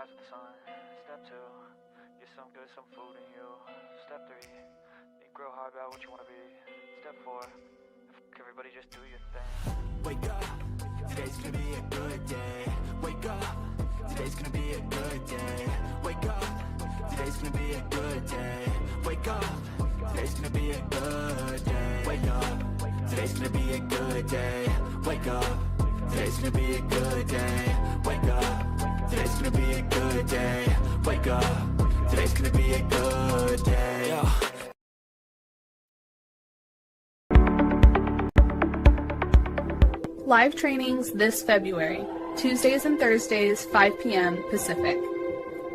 rise with the sun. Step 2, get some good, some food in you. Step 3, think real hard about what you want to be. Step 4, everybody just do your thing. Wake up, today's gonna be a good day. Wake up, today's gonna be a good day. Wake up, today's gonna be a good day. Wake up, today's gonna be a good day. Wake up, today's gonna be a good day. Wake up, today's gonna be a good day. Wake up, today's gonna be a good day. Wake up, today's gonna be a good day. Yeah. Live trainings this February, Tuesdays and Thursdays, 5 p.m. Pacific.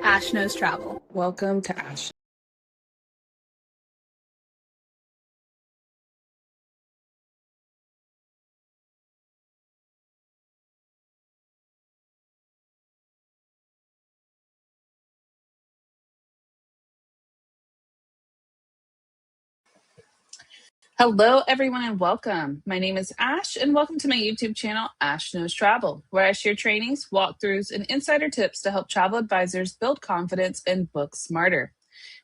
Ash Knows Travel. Welcome to Ash. Hello, everyone, and welcome. My name is Ash, and welcome to my YouTube channel, Ash Knows Travel, where I share trainings, walkthroughs, and insider tips to help travel advisors build confidence and book smarter.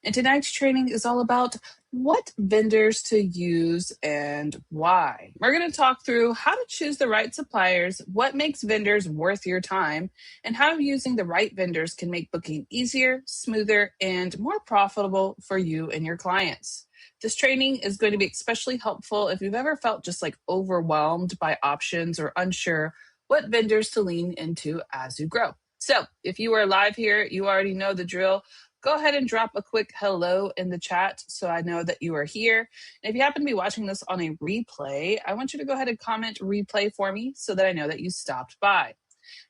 And tonight's training is all about what vendors to use and why. We're going to talk through how to choose the right suppliers, what makes vendors worth your time, and how using the right vendors can make booking easier, smoother, and more profitable for you and your clients. This training is going to be especially helpful if you've ever felt just like overwhelmed by options or unsure what vendors to lean into as you grow. So if you are live here, you already know the drill. Go ahead and drop a quick hello in the chat so I know that you are here. And if you happen to be watching this on a replay, I want you to go ahead and comment replay for me so that I know that you stopped by.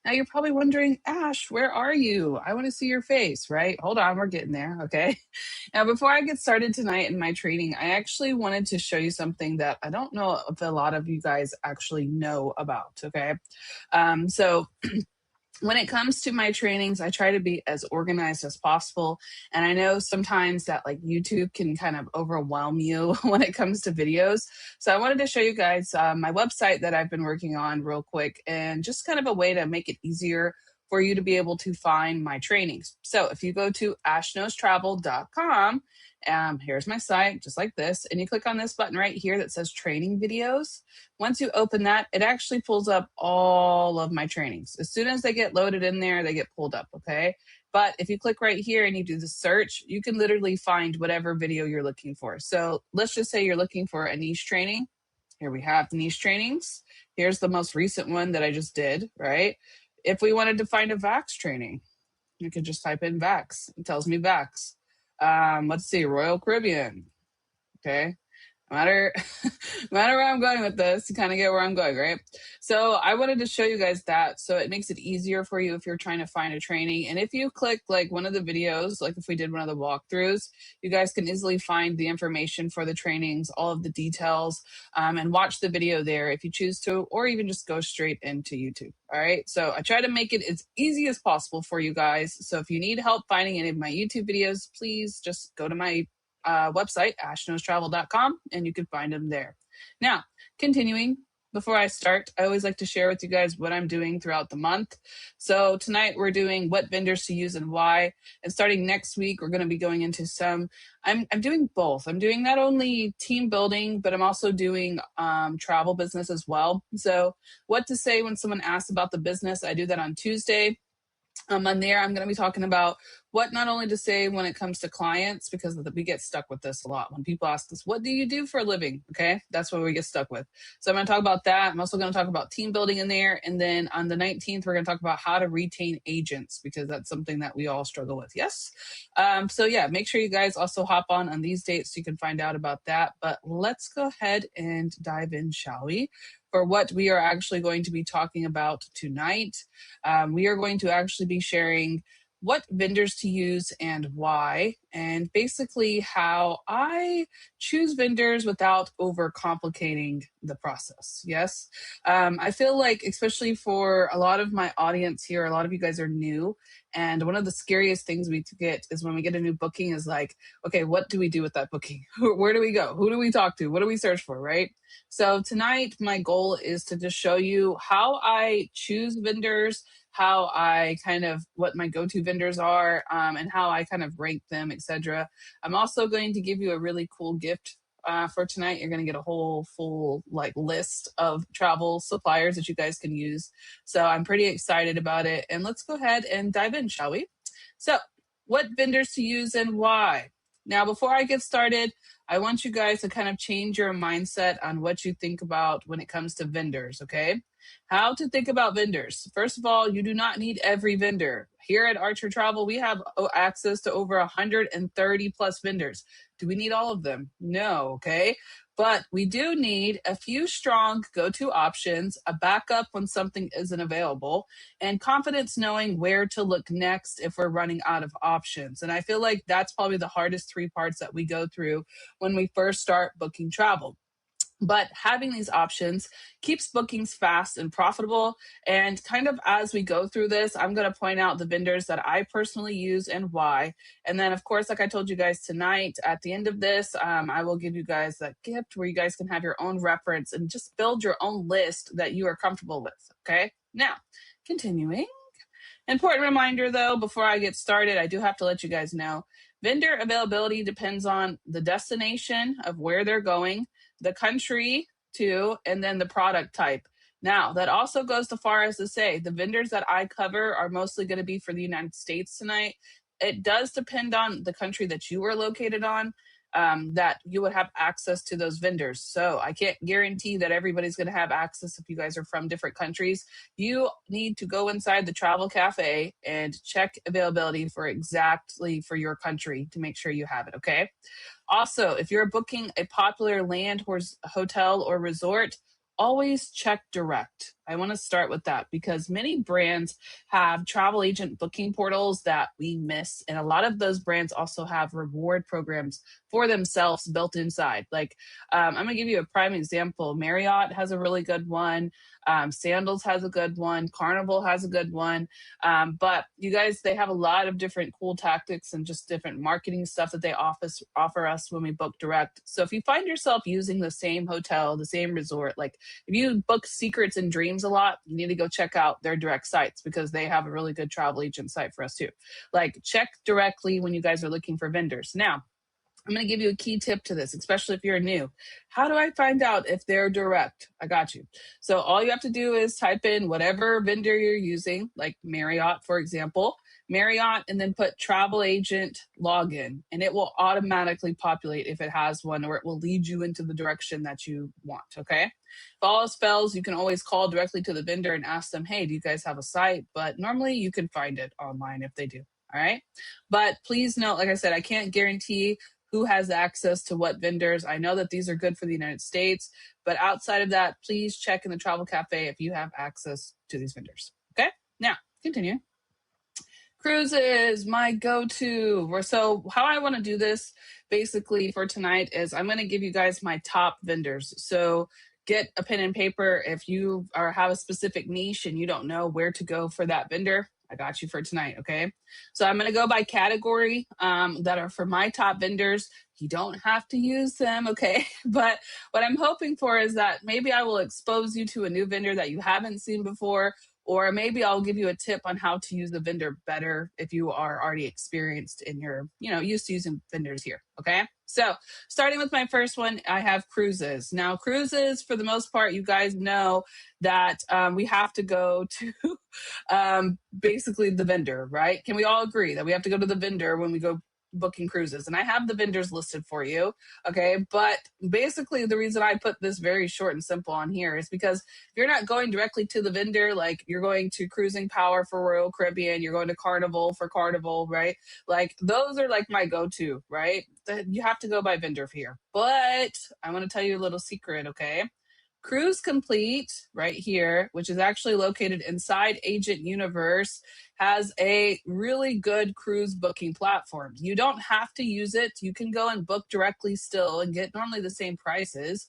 Now you're probably wondering, Ash, where are you? I want to see your face, right? Hold on, we're getting there, okay? Now, before I get started tonight in my training, I actually wanted to show you something that I don't know if a lot of you guys actually know about, okay? So when it comes to my trainings, I try to be as organized as possible. And I know sometimes that like YouTube can kind of overwhelm you when it comes to videos. So I wanted to show you guys my website that I've been working on real quick, and just kind of a way to make it easier for you to be able to find my trainings. So if you go to ashknowstravel.com, here's my site, just like this, and you click on this button right here that says training videos. Once you open that, it actually pulls up all of my trainings. As soon as they get loaded in there, they get pulled up, okay? But if you click right here and you do the search, you can literally find whatever video you're looking for. So let's just say you're looking for a niche training. Here we have the niche trainings. Here's the most recent one that I just did, right? If we wanted to find a VAX training, you could just type in VAX. It tells me VAX. Let's see, Royal Caribbean. Okay. No matter where I'm going with this, you kind of get where I'm going, right? So I wanted to show you guys that so it makes it easier for you if you're trying to find a training. And if you click like one of the videos, like if we did one of the walkthroughs, you guys can easily find the information for the trainings, all of the details, and watch the video there if you choose to, or even just go straight into YouTube. All right. So I try to make it as easy as possible for you guys. So if you need help finding any of my YouTube videos, please just go to my website, ashknowstravel.com, and you can find them there. Now, continuing, before I start, I always like to share with you guys what I'm doing throughout the month. So tonight we're doing what vendors to use and why. And starting next week, we're going to be going into I'm doing both. I'm doing not only team building, but I'm also doing travel business as well. So what to say when someone asks about the business, I do that on Tuesday. On there, I'm going to be talking about what not only to say when it comes to clients, because we get stuck with this a lot. When people ask us, what do you do for a living? Okay, that's what we get stuck with. So I'm going to talk about that. I'm also going to talk about team building in there. And then on the 19th, we're going to talk about how to retain agents, because that's something that we all struggle with. Yes. So yeah, make sure you guys also hop on these dates so you can find out about that. But let's go ahead and dive in, shall we? For what we are actually going to be talking about tonight. We are going to actually be sharing what vendors to use and why, and basically how I choose vendors without overcomplicating the process. Yes. I feel like, especially for a lot of my audience here, a lot of you guys are new. And one of the scariest things we get is when we get a new booking is like, okay, what do we do with that booking? Where do we go? Who do we talk to? What do we search for? Right. So tonight, my goal is to just show you how I choose vendors, what my go-to vendors are, and how I kind of rank them, etc. I'm also going to give you a really cool gift for tonight. You're going to get a whole full list of travel suppliers that you guys can use. So I'm pretty excited about it. And let's go ahead and dive in, shall we? So what vendors to use and why? Now, before I get started, I want you guys to kind of change your mindset on what you think about when it comes to vendors, okay? How to think about vendors. First of all, you do not need every vendor. Here at Archer Travel, we have access to over 130 plus vendors. Do we need all of them? No, okay? But we do need a few strong go-to options, a backup when something isn't available, and confidence knowing where to look next if we're running out of options. And I feel like that's probably the hardest three parts that we go through when we first start booking travel. But having these options keeps bookings fast and profitable. And kind of as we go through this, I'm going to point out the vendors that I personally use and why. And then, of course, like I told you guys tonight, at the end of this, I will give you guys a gift where you guys can have your own reference and just build your own list that you are comfortable with. Okay. Now, continuing. Important reminder though, before I get started, I do have to let you guys know vendor availability depends on the destination of where they're going, the country too, and then the product type. Now, that also goes as far as to say the vendors that I cover are mostly going to be for the United States tonight. It does depend on the country that you are located on, that you would have access to those vendors. So I can't guarantee that everybody's going to have access if you guys are from different countries. You need to go inside the travel cafe and check availability for exactly for your country to make sure you have it, okay? Also, if you're booking a popular land or hotel or resort, always check direct. I want to start with that because many brands have travel agent booking portals that we miss. And a lot of those brands also have reward programs for themselves built inside. I'm going to give you a prime example. Marriott has a really good one. Sandals has a good one. Carnival has a good one. But you guys, they have a lot of different cool tactics and just different marketing stuff that they offer us when we book direct. So if you find yourself using the same hotel, the same resort, if you book Secrets and Dreams a lot, you need to go check out their direct sites because they have a really good travel agent site for us too. Check directly when you guys are looking for vendors. Now, I'm going to give you a key tip to this, especially if you're new. How do I find out if they're direct? I got you. So all you have to do is type in whatever vendor you're using, like Marriott, for example, Marriott, and then put travel agent login, and it will automatically populate if it has one, or it will lead you into the direction that you want, okay? If all else fails, you can always call directly to the vendor and ask them, hey, do you guys have a site? But normally you can find it online if they do, all right? But please note, like I said, I can't guarantee who has access to what vendors. I know that these are good for the United States, but outside of that, please check in the travel cafe if you have access to these vendors. Okay, now continue. Cruises, my go-to. So how I want to do this basically for tonight is I'm going to give you guys my top vendors. So get a pen and paper. If you have a specific niche and you don't know where to go for that vendor, I got you for tonight, okay? So I'm going to go by category that are for my top vendors. You don't have to use them, okay? But what I'm hoping for is that maybe I will expose you to a new vendor that you haven't seen before, or maybe I'll give you a tip on how to use the vendor better if you are already experienced in your, used to using vendors here, okay? So starting with my first one, I have cruises. Now, cruises, for the most part, you guys know that we have to go to basically the vendor, right? Can we all agree that we have to go to the vendor when we go booking cruises? And I have the vendors listed for you, okay? But basically the reason I put this very short and simple on here is because if you're not going directly to the vendor, like you're going to Cruising Power for Royal Caribbean, you're going to Carnival for Carnival, right? Those are my go-to, right? You have to go by vendor here. But I want to tell you a little secret, okay? Cruise Complete right here, which is actually located inside Agent Universe, has a really good cruise booking platform. You don't have to use it. You can go and book directly still and get normally the same prices.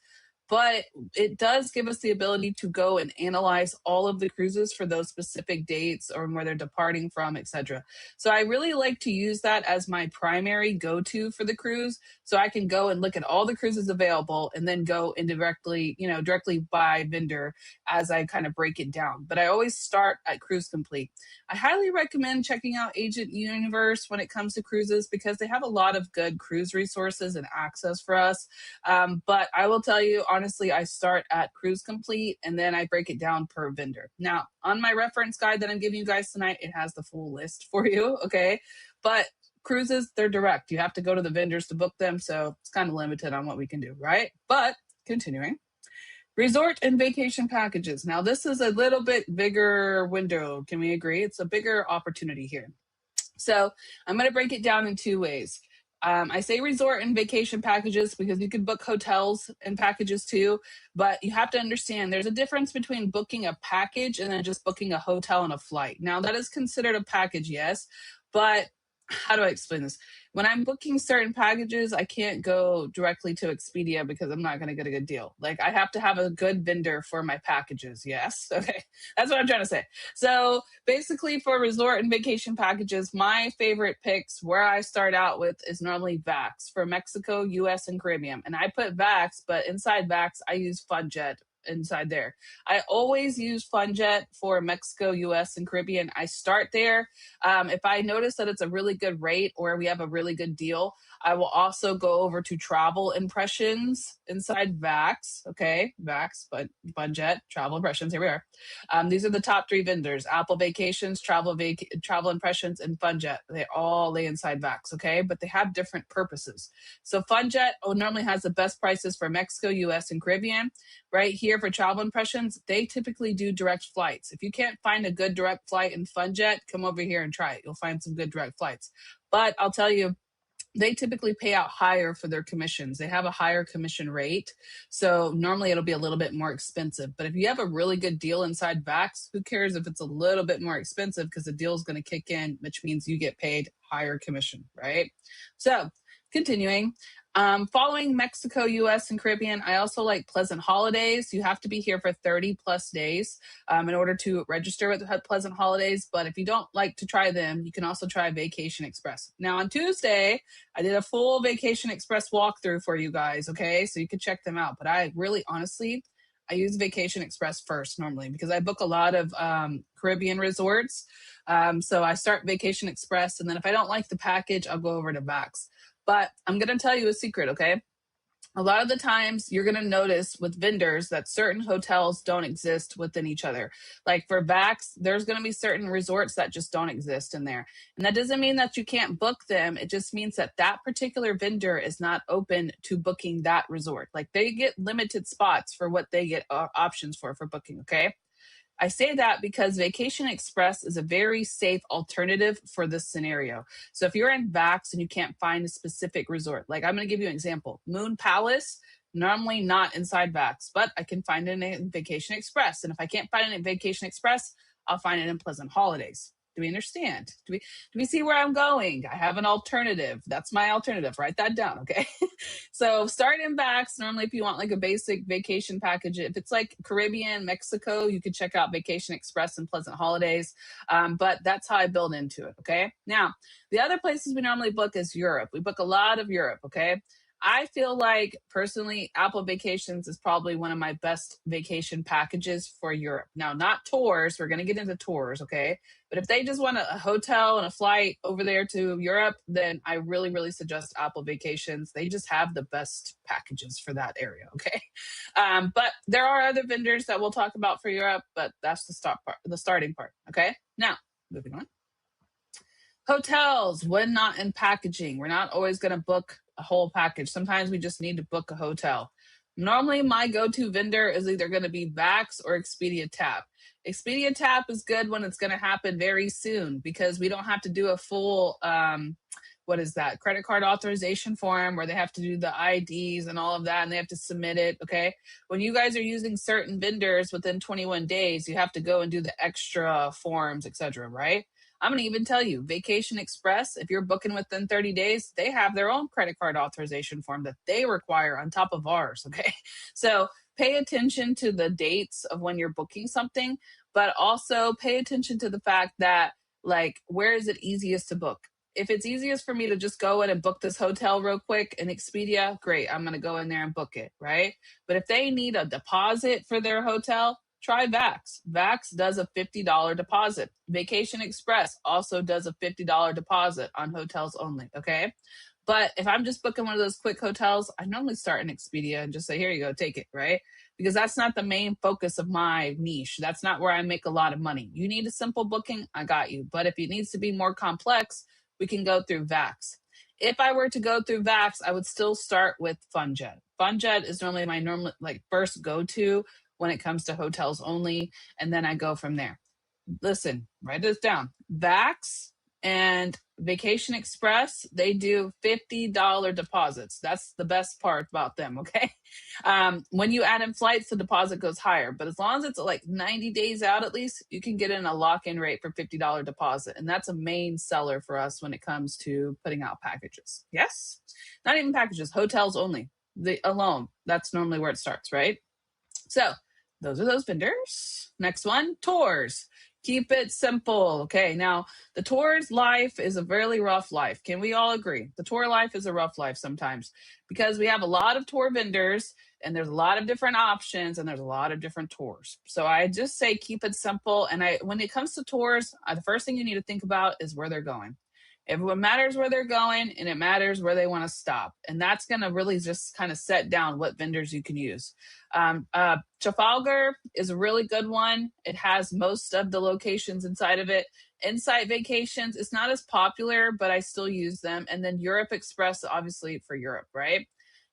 but it does give us the ability to go and analyze all of the cruises for those specific dates or where they're departing from, etc. So I really like to use that as my primary go-to for the cruise. So I can go and look at all the cruises available and then go and directly buy vendor as I kind of break it down. But I always start at Cruise Complete. I highly recommend checking out Agent Universe when it comes to cruises because they have a lot of good cruise resources and access for us. But I will tell you, honestly, I start at Cruise Complete and then I break it down per vendor. Now, on my reference guide that I'm giving you guys tonight, it has the full list for you, okay? But cruises, they're direct. You have to go to the vendors to book them, so it's kind of limited on what we can do, right? But continuing. Resort and vacation packages. Now, this is a little bit bigger window. Can we agree? It's a bigger opportunity here. So I'm going to break it down in two ways. I say resort and vacation packages because you can book hotels and packages too, but you have to understand there's a difference between booking a package and then just booking a hotel and a flight. Now, that is considered a package, yes, but how do I explain this? When I'm booking certain packages, I can't go directly to Expedia because I'm not going to get a good deal. Like, I have to have a good vendor for my packages. Yes. Okay. That's what I'm trying to say. So basically for resort and vacation packages, my favorite picks where I start out with is normally VAX for Mexico, US, and Caribbean. And I put VAX, but inside VAX, I use FunJet inside there. I always use FunJet for Mexico, US, and Caribbean. I start there. If I notice that it's a really good rate or we have a really good deal, I will also go over to Travel Impressions inside VAX. Okay, VAX, but FunJet, Travel Impressions. Here we are. These are the top three vendors: Apple Vacations, Travel Impressions, and FunJet. They all lay inside VAX. Okay, but they have different purposes. So FunJet normally has the best prices for Mexico, US, and Caribbean. Right here for Travel Impressions, they typically do direct flights. If you can't find a good direct flight in FunJet, come over here and try it. You'll find some good direct flights. But I'll tell you, they typically pay out higher for their commissions. They have a higher commission rate. So normally it'll be a little bit more expensive. But if you have a really good deal inside VAX, who cares if it's a little bit more expensive because the deal is going to kick in, which means you get paid higher commission, right? So continuing. Following Mexico, US, and Caribbean, I also like Pleasant Holidays. You have to be here for 30 plus days in order to register with Pleasant Holidays. But if you don't like to try them, you can also try Vacation Express. Now on Tuesday, I did a full Vacation Express walkthrough for you guys, okay? So you can check them out. But I really, honestly, I use Vacation Express first normally because I book a lot of Caribbean resorts. So I start Vacation Express, and then if I don't like the package, I'll go over to VAX. But I'm going to tell you a secret, okay? A lot of the times you're going to notice with vendors that certain hotels don't exist within each other. Like for VAX, there's going to be certain resorts that just don't exist in there. And that doesn't mean that you can't book them. It just means that that particular vendor is not open to booking that resort. Like they get limited spots for what they get options for booking, okay? I say that because Vacation Express is a very safe alternative for this scenario. So if you're in VAX and you can't find a specific resort, like I'm going to give you an example. Moon Palace, normally not inside VAX, but I can find it in Vacation Express. And if I can't find it in Vacation Express, I'll find it in Pleasant Holidays. Do we understand? Do we see where I'm going? I have an alternative. That's my alternative. Write that down, okay? So start in VAX. Normally, if you want like a basic vacation package, if it's like Caribbean, Mexico, you could check out Vacation Express and Pleasant Holidays. But that's how I build into it, okay? Now, the other places we normally book is Europe. We book a lot of Europe, okay? I feel like personally, Apple Vacations is probably one of my best vacation packages for Europe. Now, not tours. We're going to get into tours, okay? But if they just want a hotel and a flight over there to Europe, then I really, really suggest Apple Vacations. They just have the best packages for that area, okay? But there are other vendors that we'll talk about for Europe, but that's the starting part, okay? Now, moving on. Hotels, when not in packaging. We're not always going to book a whole package. Sometimes we just need to book a hotel. Normally, my go-to vendor is either going to be VAX or Expedia Tap. Expedia Tap is good when it's going to happen very soon because we don't have to do a full, credit card authorization form where they have to do the IDs and all of that, and they have to submit it, okay? When you guys are using certain vendors within 21 days, you have to go and do the extra forms, etc., right? I'm going to even tell you, Vacation Express, if you're booking within 30 days, they have their own credit card authorization form that they require on top of ours. Okay. So pay attention to the dates of when you're booking something, but also pay attention to the fact that, like, where is it easiest to book? If it's easiest for me to just go in and book this hotel real quick in Expedia, great. I'm going to go in there and book it, right? But if they need a deposit for their hotel, try Vax. Vax does a $50 deposit. Vacation Express also does a $50 deposit on hotels only, okay? But if I'm just booking one of those quick hotels, I normally start in Expedia and just say, here you go, take it, right? Because that's not the main focus of my niche. That's not where I make a lot of money. You need a simple booking, I got you. But if it needs to be more complex, we can go through Vax. If I were to go through Vax, I would still start with FunJet. FunJet is normally my normal, like, first go-to when it comes to hotels only, and then I go from there. Listen, write this down. Vax and Vacation Express, they do $50 deposits. That's the best part about them, okay? When you add in flights, the deposit goes higher, but as long as it's like 90 days out at least, you can get in a lock-in rate for $50 deposit, and that's a main seller for us when it comes to putting out packages. Yes? Not even packages, hotels only. The alone, that's normally where it starts, right? So those are those vendors. Next one, tours. Keep it simple. Okay, now the tour's life is a really rough life. Can we all agree? The tour life is a rough life sometimes because we have a lot of tour vendors and there's a lot of different options and there's a lot of different tours. So I just say keep it simple. And when it comes to tours, the first thing you need to think about is where they're going. Everyone matters where they're going and it matters where they want to stop. And that's going to really just kind of set down what vendors you can use. Trafalgar is a really good one. It has most of the locations inside of it. Insight Vacations is not as popular, but I still use them. And then Europe Express, obviously for Europe, right?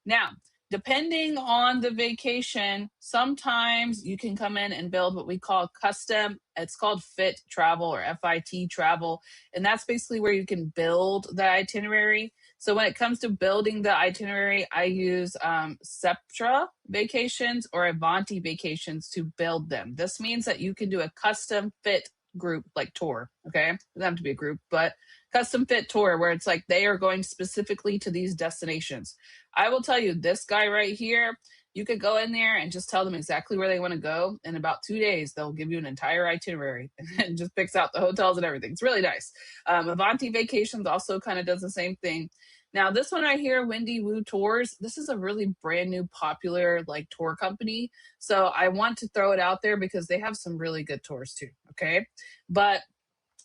Now, depending on the vacation, sometimes you can come in and build what we call custom. It's called FIT travel or FIT travel. And that's basically where you can build the itinerary. So when it comes to building the itinerary, I use Septra Vacations or Avanti Vacations to build them. This means that you can do a custom fit group like tour, okay? It doesn't have to be a group, but custom fit tour where it's like they are going specifically to these destinations. I will tell you, this guy right here, you could go in there and just tell them exactly where they want to go. In about 2 days, they'll give you an entire itinerary and just picks out the hotels and everything. It's really nice. Avanti Vacations also kind of does the same thing. Now, this one right here, Windy Woo Tours, this is a really brand new popular like tour company. So I want to throw it out there because they have some really good tours too, okay? But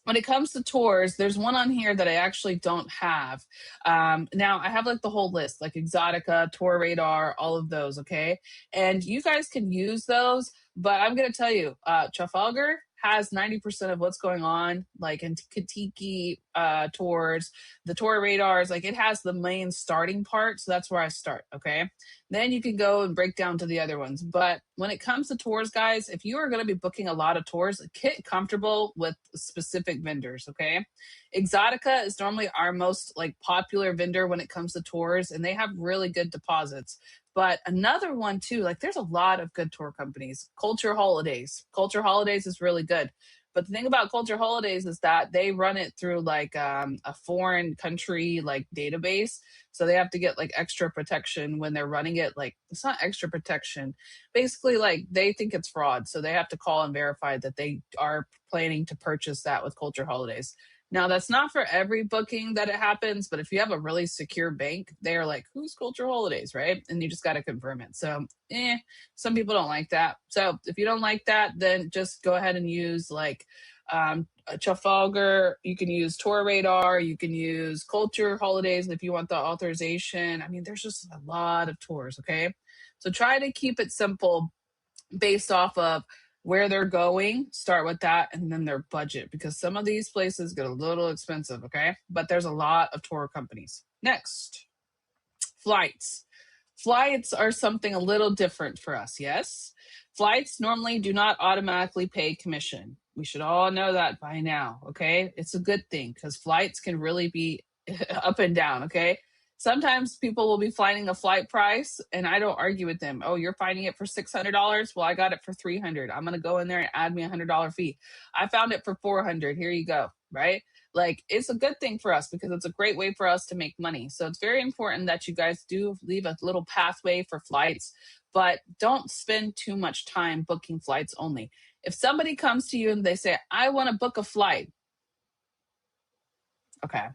when it comes to tours, there's one on here that I actually don't have. Now, I have like the whole list, like Exotica, Tour Radar, all of those, okay? And you guys can use those, but I'm going to tell you, Trafalgar has 90% of what's going on, like in Katiki tours, the Tour Radars, like it has the main starting part. So that's where I start, okay? Then you can go and break down to the other ones. But when it comes to tours, guys, if you are going to be booking a lot of tours, get comfortable with specific vendors, okay? Exotica is normally our most like popular vendor when it comes to tours, and they have really good deposits. But another one too, like there's a lot of good tour companies. Culture Holidays. Culture Holidays is really good. But the thing about Culture Holidays is that they run it through like a foreign country like database. So they have to get like extra protection when they're running it. Like it's not extra protection. Basically, like they think it's fraud. So they have to call and verify that they are planning to purchase that with Culture Holidays. Now, that's not for every booking that it happens, but if you have a really secure bank, they're like, who's Culture Holidays, right? And you just got to confirm it. So, some people don't like that. So if you don't like that, then just go ahead and use like Trafalgar. You can use Tour Radar. You can use Culture Holidays if you want the authorization. I mean, there's just a lot of tours, okay? So try to keep it simple based off of where they're going, start with that, and then their budget, because some of these places get a little expensive, okay? But there's a lot of tour companies. Next, flights. Flights are something a little different for us, yes? Flights normally do not automatically pay commission. We should all know that by now, okay? It's a good thing because flights can really be up and down, okay? Sometimes people will be finding a flight price and I don't argue with them. Oh, you're finding it for $600? Well, I got it for $300. I'm going to go in there and add me $100 fee. I found it for $400. Here you go. right? Like, it's a good thing for us because it's a great way for us to make money. So it's very important that you guys do leave a little pathway for flights, but don't spend too much time booking flights only. If somebody comes to you and they say, I want to book a flight, okay,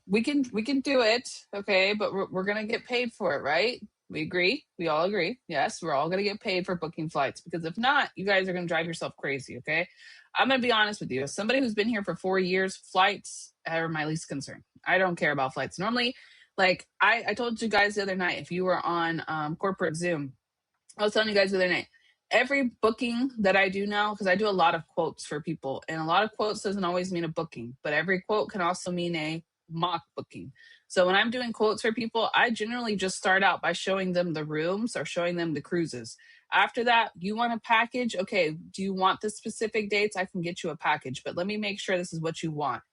we can do it, okay, but we're gonna get paid for it, right? We agree. We all agree. Yes, we're all gonna get paid for booking flights because if not, you guys are gonna drive yourself crazy. Okay, I'm gonna be honest with you. As somebody who's been here for 4 years, flights are my least concern. I don't care about flights normally. Like I told you guys the other night, if you were on corporate Zoom, I was telling you guys the other night, every booking that I do now, because I do a lot of quotes for people, and a lot of quotes doesn't always mean a booking, but every quote can also mean a mock booking. So when I'm doing quotes for people, I generally just start out by showing them the rooms or showing them the cruises. After that, you want a package? Okay, do you want the specific dates? I can get you a package, but let me make sure this is what you want.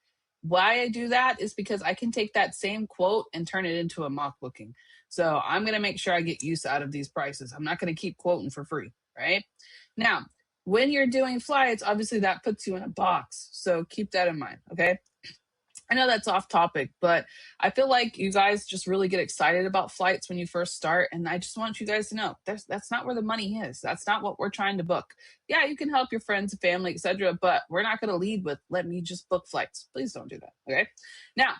Why I do that is because I can take that same quote and turn it into a mock booking. So I'm going to make sure I get use out of these prices. I'm not going to keep quoting for free, right? Now, when you're doing flights, obviously that puts you in a box. So keep that in mind, okay? I know that's off topic, but I feel like you guys just really get excited about flights when you first start. And I just want you guys to know that's not where the money is. That's not what we're trying to book. Yeah, you can help your friends and family, etc., but we're not going to lead with let me just book flights. Please don't do that. Okay. Now,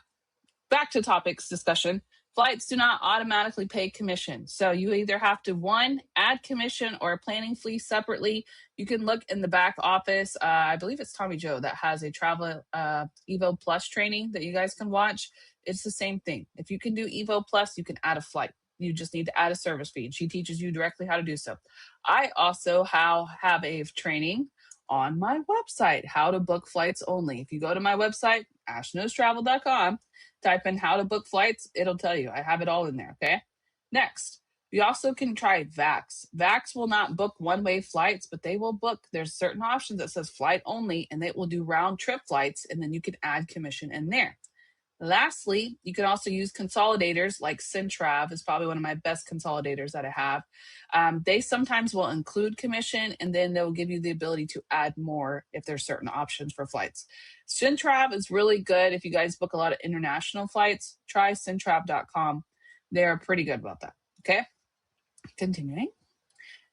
back to topics discussion. Flights do not automatically pay commission. So you either have to, one, add commission or a planning fee separately. You can look in the back office. I believe it's Tommy Joe that has a travel Evo Plus training that you guys can watch. It's the same thing. If you can do Evo Plus, you can add a flight. You just need to add a service fee, and she teaches you directly how to do so. I also have a training on my website, how to book flights only. If you go to my website, ashknowstravel.com, type in how to book flights, it'll tell you. I have it all in there, okay? Next, we also can try VAX. VAX will not book one-way flights, but they will book, there's certain options that says flight only, and it will do round trip flights, and then you can add commission in there. Lastly, you can also use consolidators like Centrav is probably one of my best consolidators that I have. They sometimes will include commission, and then they'll give you the ability to add more if there's certain options for flights. Centrav is really good if you guys book a lot of international flights. Try centrav.com. They're pretty good about that. Okay, continuing.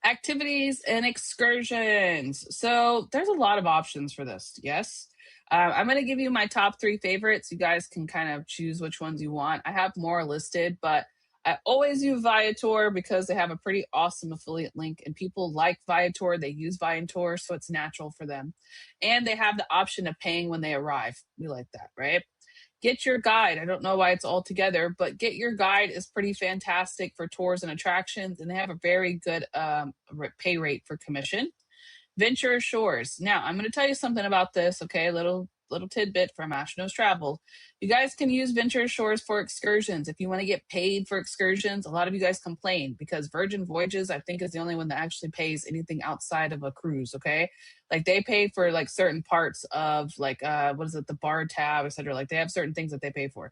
Activities and excursions. So there's a lot of options for this. Yes. I'm going to give you my top 3 favorites. You guys can kind of choose which ones you want. I have more listed, but I always use Viator because they have a pretty awesome affiliate link, and people like Viator. They use Viator, so it's natural for them. And they have the option of paying when they arrive. We like that, right? Get Your Guide. I don't know why it's all together, but Get Your Guide is pretty fantastic for tours and attractions, and they have a very good pay rate for commission. Venture Shores. Now, I'm going to tell you something about this, okay? A little tidbit from Ash Knows Travel. You guys can use Venture Shores for excursions. If you want to get paid for excursions, a lot of you guys complain because Virgin Voyages, I think, is the only one that actually pays anything outside of a cruise, okay? Like they pay for like certain parts of like, what is it, the bar tab, etc. Like they have certain things that they pay for.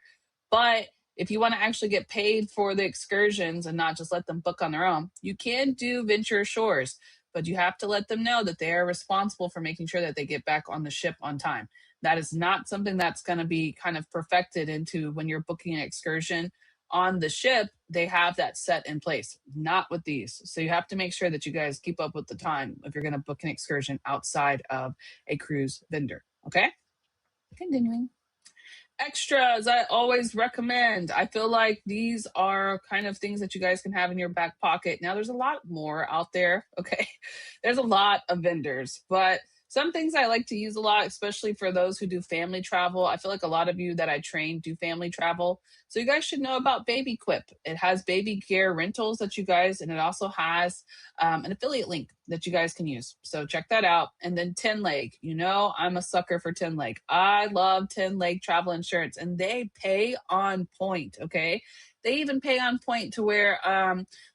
But if you want to actually get paid for the excursions and not just let them book on their own, you can do Venture Shores, but you have to let them know that they are responsible for making sure that they get back on the ship on time. That is not something that's going to be kind of perfected into when you're booking an excursion on the ship. They have that set in place, not with these. So you have to make sure that you guys keep up with the time if you're going to book an excursion outside of a cruise vendor. Okay? Continuing. Extras, I always recommend. I feel like these are kind of things that you guys can have in your back pocket. Now, there's a lot more out there, okay? There's a lot of vendors, but some things I like to use a lot, especially for those who do family travel. I feel like a lot of you that I train do family travel. So you guys should know about Baby Quip. It has baby gear rentals that you guys, and it also has an affiliate link that you guys can use. So check that out. And then 10 Leg. You know, I'm a sucker for 10 Leg. I love 10 Leg travel insurance, and they pay on point, okay? They even pay on point to where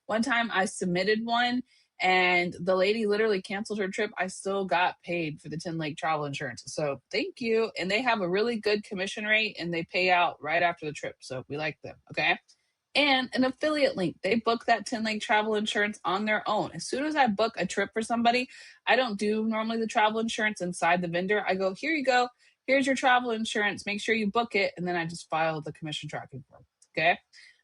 one time I submitted one, and the lady literally canceled her trip. I still got paid for the 10 Leg travel insurance. So thank you. And they have a really good commission rate, and they pay out right after the trip. So we like them. Okay. and an affiliate link. They book that 10-link travel insurance on their own. As soon as I book a trip for somebody, I don't do normally the travel insurance inside the vendor. I go, here you go. Here's your travel insurance. Make sure you book it. And then I just file the commission tracking form. Okay.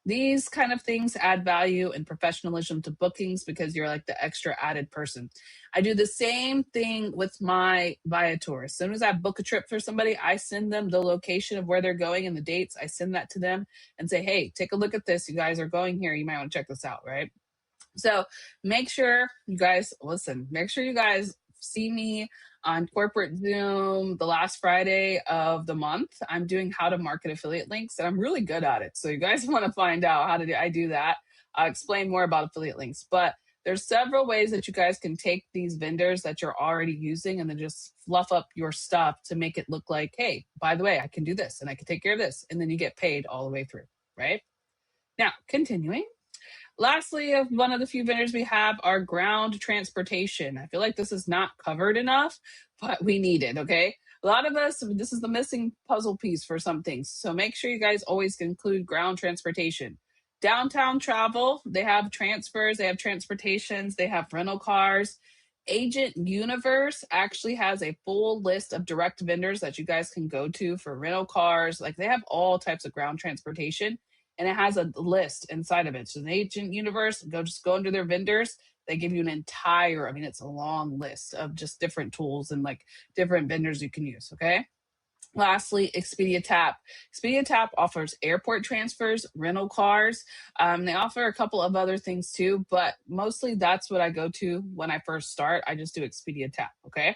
These kind of things add value and professionalism to bookings because you're like the extra added person. I do the same thing with my Viator. As soon as I book a trip for somebody, I send them the location of where they're going and the dates. I send that to them and say, hey, take a look at this. You guys are going here. You might want to check this out, right? So make sure you guys listen. Make sure you guys see me on corporate Zoom the last Friday of the month. I'm doing how to market affiliate links, and I'm really good at it. So you guys want to find out how to do I do that. I'll explain more about affiliate links, but there's several ways that you guys can take these vendors that you're already using and then just fluff up your stuff to make it look like, hey, by the way, I can do this and I can take care of this. And then you get paid all the way through, right? Now, continuing. Lastly, one of the few vendors we have are ground transportation. I feel like this is not covered enough, but we need it, okay? A lot of us, this is the missing puzzle piece for some things. So make sure you guys always include ground transportation. Downtown travel, they have transfers, they have transportations, they have rental cars. Agent Universe actually has a full list of direct vendors that you guys can go to for rental cars. Like they have all types of ground transportation and it has a list inside of it. So the Agent Universe, just go into their vendors. They give you an entire, I mean, it's a long list of just different tools and like different vendors you can use, okay? Lastly, Expedia Tap. Expedia Tap offers airport transfers, rental cars. They offer a couple of other things too, but mostly that's what I go to when I first start. I just do Expedia Tap, okay?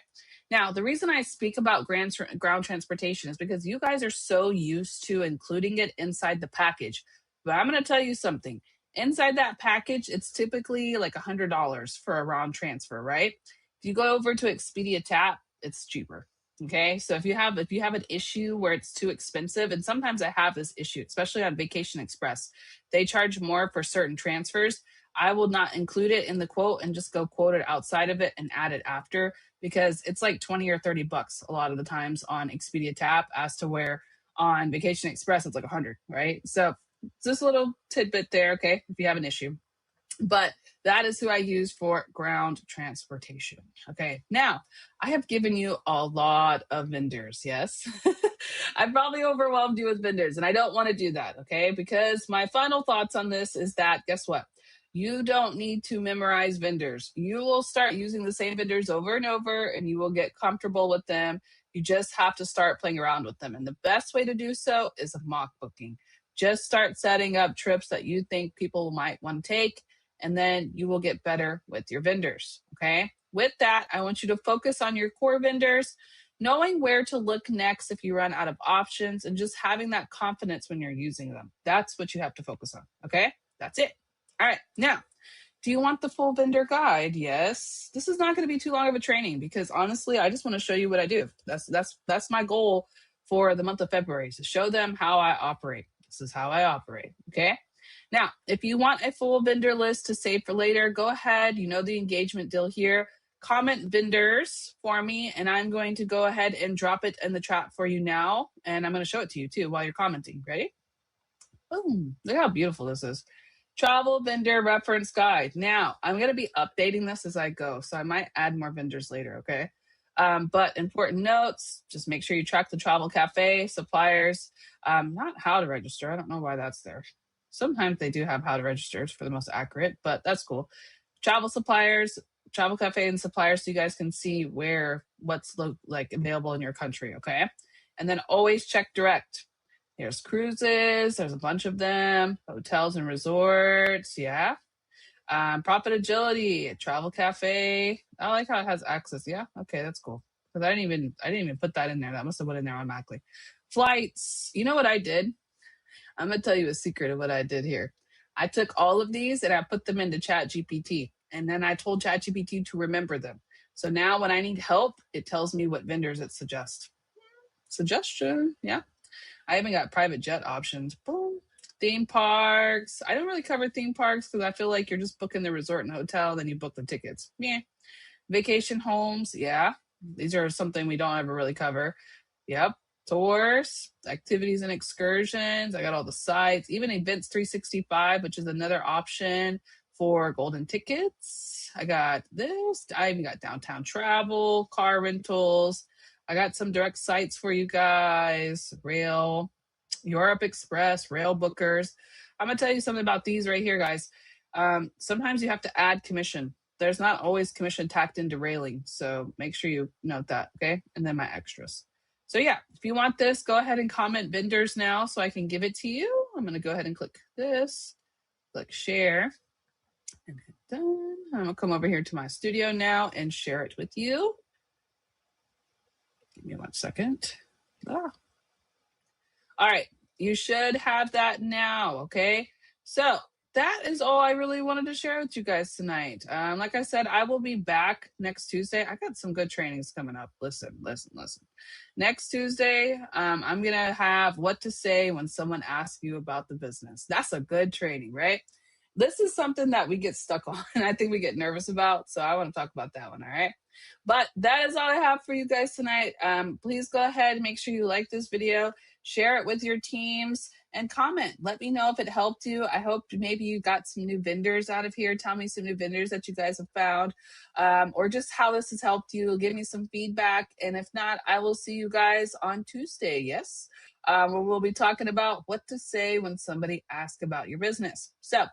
Now, the reason I speak about ground transportation is because you guys are so used to including it inside the package. But I'm going to tell you something. Inside that package, it's typically like $100 for a round transfer, right? If you go over to Expedia Tap, it's cheaper. Okay, so if you have an issue where it's too expensive, and sometimes I have this issue, especially on Vacation Express, they charge more for certain transfers. I will not include it in the quote and just go quote it outside of it and add it after because it's like 20 or 30 bucks a lot of the times on Expedia Tap as to where on Vacation Express it's like 100, right? So just a little tidbit there, okay, if you have an issue. But that is who I use for ground transportation. Okay, now I have given you a lot of vendors. Yes, I've probably overwhelmed you with vendors, and I don't want to do that. Okay, because my final thoughts on this is that guess what? You don't need to memorize vendors. You will start using the same vendors over and over, and you will get comfortable with them. You just have to start playing around with them. And the best way to do so is a mock booking. Just start setting up trips that you think people might want to take and then you will get better with your vendors, okay? With that, I want you to focus on your core vendors, knowing where to look next if you run out of options, and just having that confidence when you're using them. That's what you have to focus on, okay? That's it. All right, now, do you want the full vendor guide? Yes. This is not going to be too long of a training because honestly, I just want to show you what I do. That's my goal for the month of February, is to show them how I operate. This is how I operate, okay? Now, if you want a full vendor list to save for later, go ahead. You know the engagement deal here. Comment vendors for me, and I'm going to go ahead and drop it in the chat for you now. And I'm going to show it to you too while you're commenting. Ready? Boom. Look how beautiful this is. Travel vendor reference guide. Now, I'm going to be updating this as I go, so I might add more vendors later, okay? But important notes, just make sure you track the travel cafe, suppliers, not how to register. I don't know why that's there. Sometimes they do have how to register for the most accurate, but that's cool. Travel suppliers, travel cafe and suppliers so you guys can see what's like available in your country, okay? And then always check direct. There's cruises, there's a bunch of them, hotels and resorts, yeah. Profit agility, travel cafe. I like how it has access. Yeah, okay, that's cool. Because I didn't even put that in there. That must have went in there automatically. Flights. You know what I did? I'm gonna tell you a secret of what I did here. I took all of these and I put them into ChatGPT, and then I told ChatGPT to remember them. So now when I need help, it tells me what vendors it suggests. Suggestion, yeah. I even got private jet options. Boom. Theme parks. I don't really cover theme parks because I feel like you're just booking the resort and hotel, then you book the tickets. Yeah. Vacation homes. Yeah. These are something we don't ever really cover. Yep. tours, activities and excursions. I got all the sites, even Events 365, which is another option for golden tickets. I got this. I even got downtown travel, car rentals. I got some direct sites for you guys, rail, Europe Express, rail bookers. I'm going to tell you something about these right here, guys. Sometimes you have to add commission. There's not always commission tacked into railing. So make sure you note that, okay? And then my extras. So yeah, if you want this, go ahead and comment vendors now so I can give it to you. I'm going to go ahead and click this, click share, and hit done. I'm going to come over here to my studio now and share it with you. Give me 1 second. All right, you should have that now, okay? So that is all I really wanted to share with you guys tonight. Like I said, I will be back next Tuesday. I got some good trainings coming up. Listen. Next Tuesday, I'm going to have what to say when someone asks you about the business. That's a good training, right? This is something that we get stuck on and I think we get nervous about. So I want to talk about that one, all right? But that is all I have for you guys tonight. Please go ahead and make sure you like this video, share it with your teams, and comment. Let me know if it helped you. I hope maybe you got some new vendors out of here. Tell me some new vendors that you guys have found, or just how this has helped you. Give me some feedback. And if not, I will see you guys on Tuesday, yes? Where we'll be talking about what to say when somebody asks about your business. So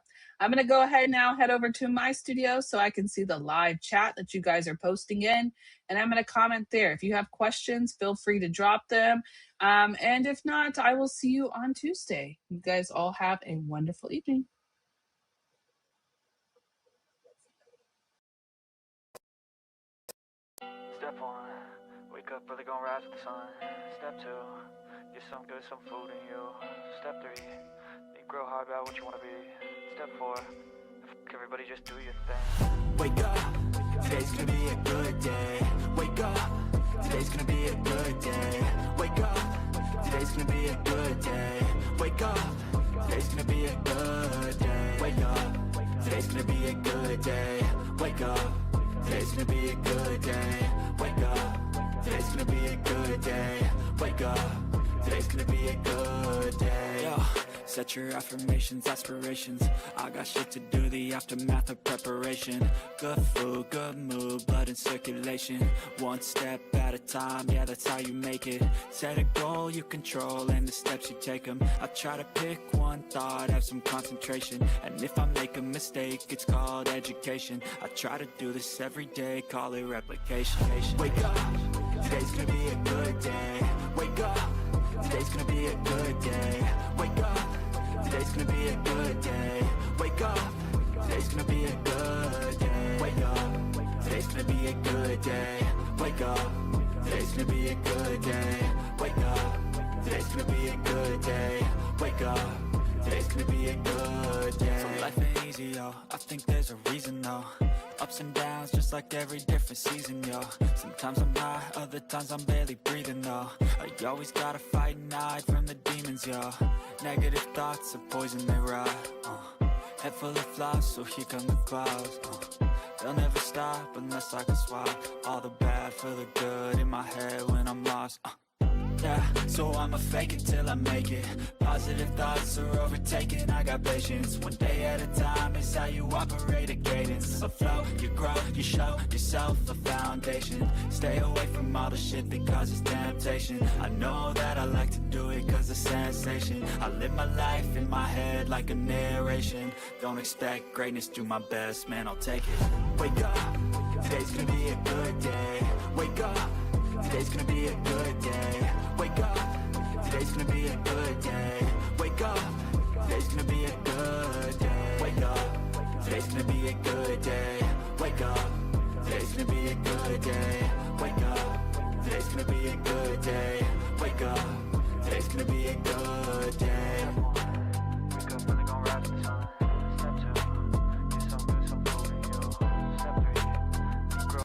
I'm going to go ahead now, head over to my studio so I can see the live chat that you guys are posting in. And I'm going to comment there. If you have questions, feel free to drop them. And if not, I will see you on Tuesday. You guys all have a wonderful evening. Step 1, wake up early, gonna rise with the sun. Step 2, get some good, some food in you. Step 3, think real hard about what you wanna be. Step 4, everybody just do your thing. Wake up, today's gonna be a good day. Wake up, today's gonna be a good day. Wake up, today's gonna be a good day. Wake up, today's gonna be a good day. Wake up, today's gonna be a good day. Wake up, today's gonna be a good day. Wake up, today's gonna be a good day. Wake up, today's gonna be a good day. Yo. Set your affirmations, aspirations. I got shit to do, the aftermath of preparation. Good food, good mood, blood in circulation. One step at a time, yeah, that's how you make it. Set a goal you control and the steps you take them. I try to pick one thought, have some concentration. And if I make a mistake, it's called education. I try to do this every day, call it replication. Wake up, today's gonna be a good day. Wake up, today's gonna be a good day. Wake up, today's gonna be a good day. Wake up, today's gonna be a good day. Wake up, today's gonna be a good day. Wake up, today's gonna be a good day. Wake up, today's gonna be a good day. Wake up, today's gonna be a good day. So life ain't easy, yo, I think there's a reason, though. Ups and downs, just like every different season, yo. Sometimes I'm high, other times I'm barely breathing, though. I always gotta fight and hide from the demons, yo. Negative thoughts are poison, they rot. Head full of flies, so here come the clouds. They'll never stop unless I can swap all the bad for the good in my head when I'm lost. Yeah, so I'ma fake it till I make it. Positive thoughts are overtaken, I got patience. One day at a time is how you operate a cadence. A flow, you grow, you show yourself a foundation. Stay away from all the shit that causes temptation. I know that I like to do it cause it's sensation. I live my life in my head like a narration. Don't expect greatness, do my best, man, I'll take it. Wake up, today's gonna be a good day. Wake up, today's gonna be a good day. Wake up, today's gonna be a good day. Wake up, today's gonna be a good day. Wake up, today's gonna be a good day. Wake up, today's gonna be a good day. Wake up, today's gonna be a good day. Wake up, today's gonna be a good day. Wake up early, gonna rise with the sun. Step 2, get some good, some food in you. Step 3, grow.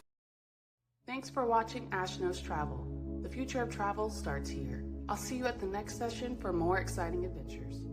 Thanks for watching Ash Knows Travel. The future of travel starts here. I'll see you at the next session for more exciting adventures.